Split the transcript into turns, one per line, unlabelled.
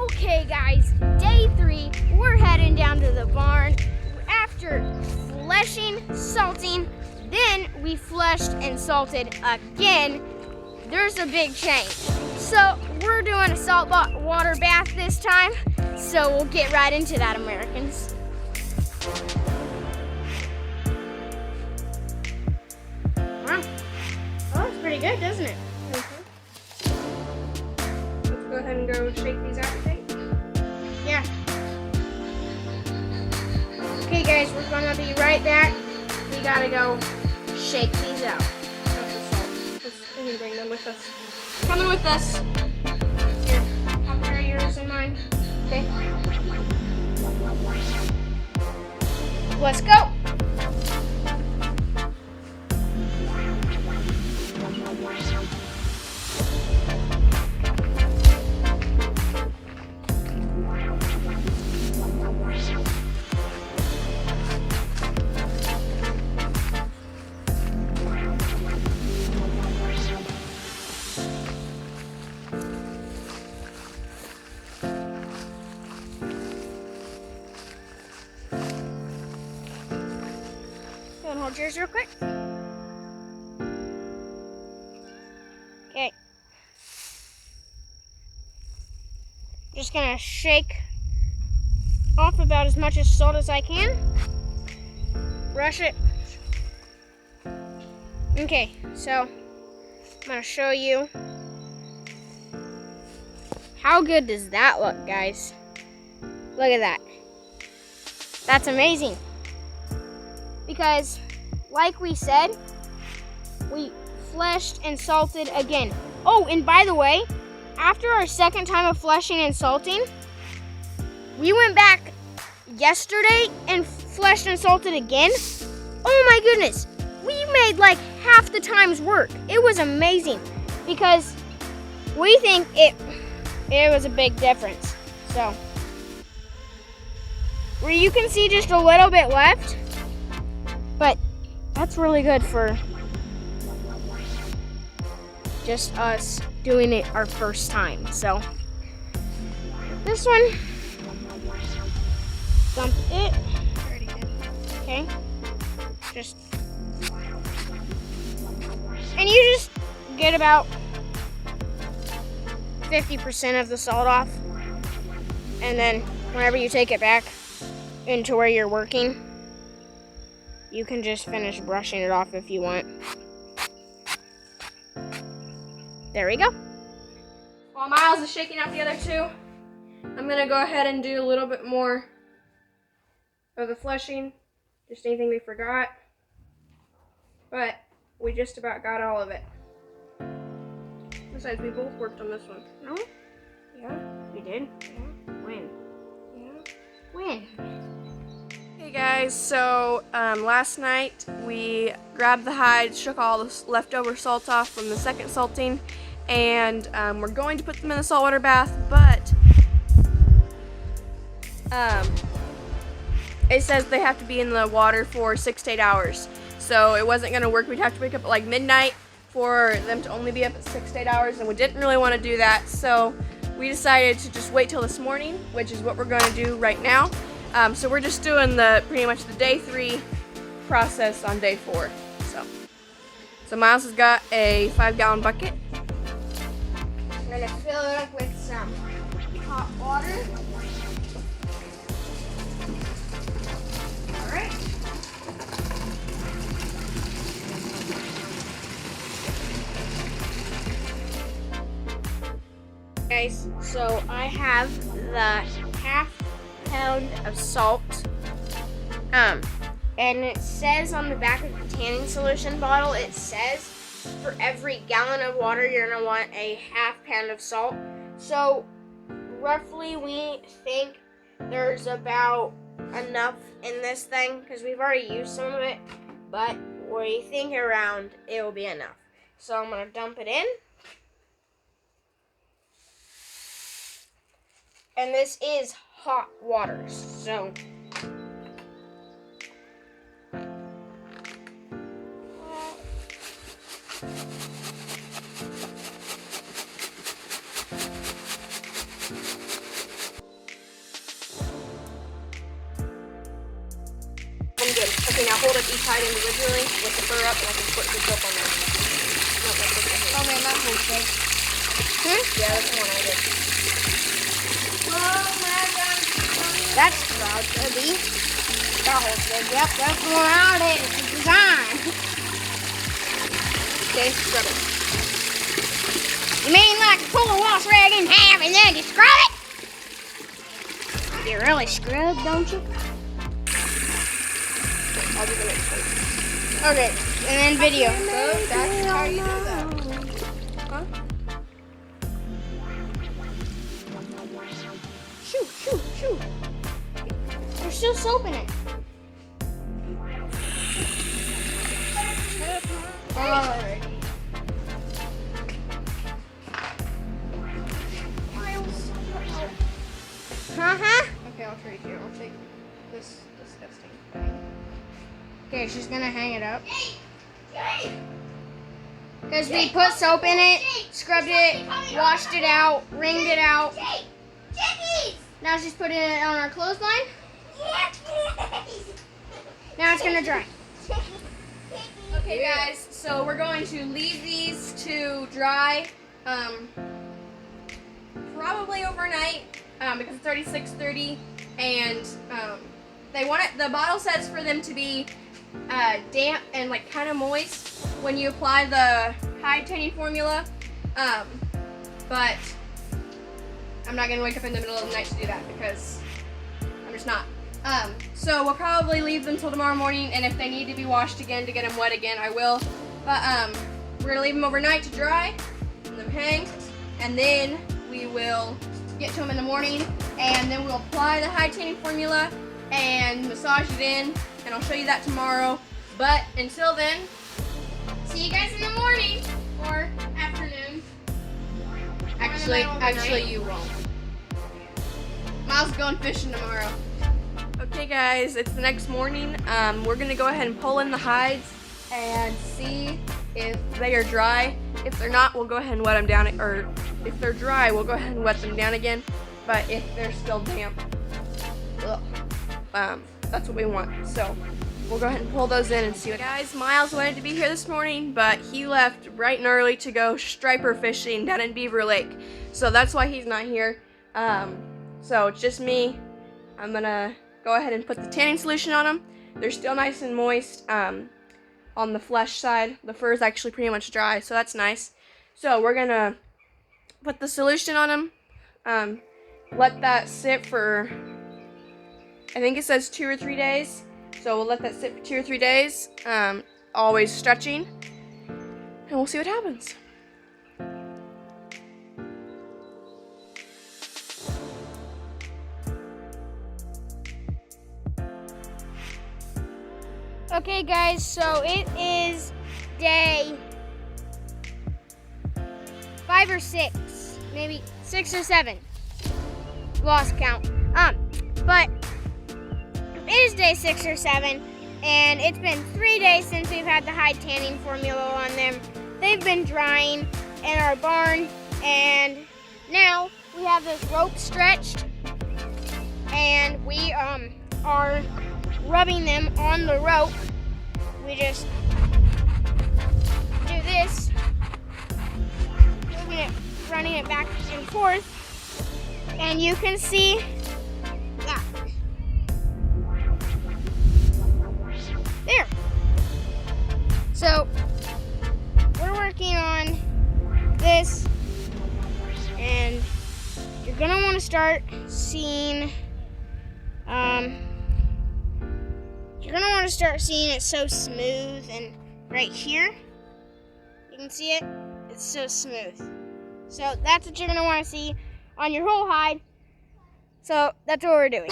Okay guys, day 3, we're heading down to the barn. After fleshing, salting, then we fleshed and salted again. There's a big change. So we're doing a salt water bath this time. So we'll get right into that, Americans. Wow, that looks pretty good, doesn't it?
Let's go ahead and go shake these out, I think.
Yeah. Okay guys, we're gonna be right back. We gotta go shake these out.
We can bring them with us.
Coming with us. Here, I'll carry yours and mine. Okay. Let's go. Hold yours real quick. Okay. Just gonna shake off about as much salt as I can. Brush it. Okay, so I'm gonna show you. How good does that look, guys? Look at that. That's amazing. Because like we said, we fleshed and salted again. Oh, and by the way, after our second time of fleshing and salting, we went back yesterday and fleshed and salted again. Oh my goodness, we made like half the time's work. It was amazing because we think it was a big difference. So, where you can see just a little bit left, but that's really good for just us doing it our first time. So this one, dump it.
Already did.
Okay. Just, and you just get about 50% of the salt off. And then whenever you take it back into where you're working, you can just finish brushing it off if you want. There we go.
While Miles is shaking out the other two, I'm gonna go ahead and do a little bit more of the fleshing. Just anything we forgot. But we just about got all of it. Besides, we both worked on this one.
No?
Yeah.
We did?
Yeah.
When?
Yeah.
When?
Hey guys, so last night we grabbed the hides, shook all the leftover salt off from the second salting, and we're going to put them in the saltwater bath, but it says they have to be in the water for 6 to 8 hours. So it wasn't going to work. We'd have to wake up at like midnight for them to only be up at 6 to 8 hours, and we didn't really want to do that. So we decided to just wait till this morning, which is what we're going to do right now. So we're just doing pretty much the day 3 process on day 4. So Miles has got a 5-gallon bucket.
I'm gonna fill it up with some hot water. All right. Guys, so I have the half pound of salt. And it says on the back of the tanning solution bottle, it says for every gallon of water, you're gonna want a half pound of salt. So roughly we think there's about enough in this thing because we've already used some of it, but we think around it will be enough. So I'm gonna dump it in. And this is hot water, so
fold up each hide individually with the fur up, and I can put the soap on there. No, that's what I did.
Oh man, that holds good.
Yeah, that's the one I did.
That's proud to be. That holds good. Yep, that's the one I did. It's a design.
Okay, scrub it.
You mean like pull a wash rag in half and then you scrub it? You really scrub, don't you?
I'll do the next one.
Okay, and then video.
So that's how you do that. Huh?
Shoo. There's still soap in it. Alright.
Okay, I'll trade you. I'll take this disgusting thing.
Okay, she's gonna hang it up. Because we put soap in it, scrubbed it, washed it out, wringed it out. Now she's putting it on our clothesline. Now it's gonna dry.
Okay, guys, so we're going to leave these to dry probably overnight because it's already 6:30, and they want it. The bottle says for them to be damp and like kind of moist when you apply the hide tanning formula, but I'm not gonna wake up in the middle of the night to do that because I'm just not. So we'll probably leave them till tomorrow morning, and if they need to be washed again to get them wet again, I will. But we're gonna leave them overnight to dry, and them hang, and then we will get to them in the morning, and then we'll apply the hide tanning formula and massage it in, and I'll show you that tomorrow. But until then,
See you guys in the morning or afternoon.
Actually, you won't. Miles is going fishing tomorrow. Okay, guys, it's the next morning. We're gonna go ahead and pull in the hides and see if they are dry. If they're not, we'll go ahead and wet them down. Or if they're dry, we'll go ahead and wet them down again. But if they're still damp, that's what we want. So we'll go ahead and pull those in and see what. Guys, Miles wanted to be here this morning, but he left bright and early to go striper fishing down in Beaver Lake. So that's why he's not here. So it's just me. I'm gonna go ahead and put the tanning solution on them. They're still nice and moist on the flesh side. The fur is actually pretty much dry, so that's nice. So we're gonna put the solution on them. Let that sit for, I think it says 2 or 3 days. So we'll let that sit for 2 or 3 days, always stretching, and we'll see what happens.
Okay, guys, so it is day 5 or 6, maybe 6 or 7. Lost count. But it is day 6 or 7, and it's been 3 days since we've had the hide tanning formula on them. They've been drying in our barn, and now we have this rope stretched, and we are rubbing them on the rope. We just do this, moving it, running it back and forth, and you can see that. There. So we're working on this, and you're gonna want to start seeing you're gonna want to start seeing it so smooth, and right here you can see it, it's so smooth. So that's what you're gonna want to see on your whole hide. So that's what we're doing.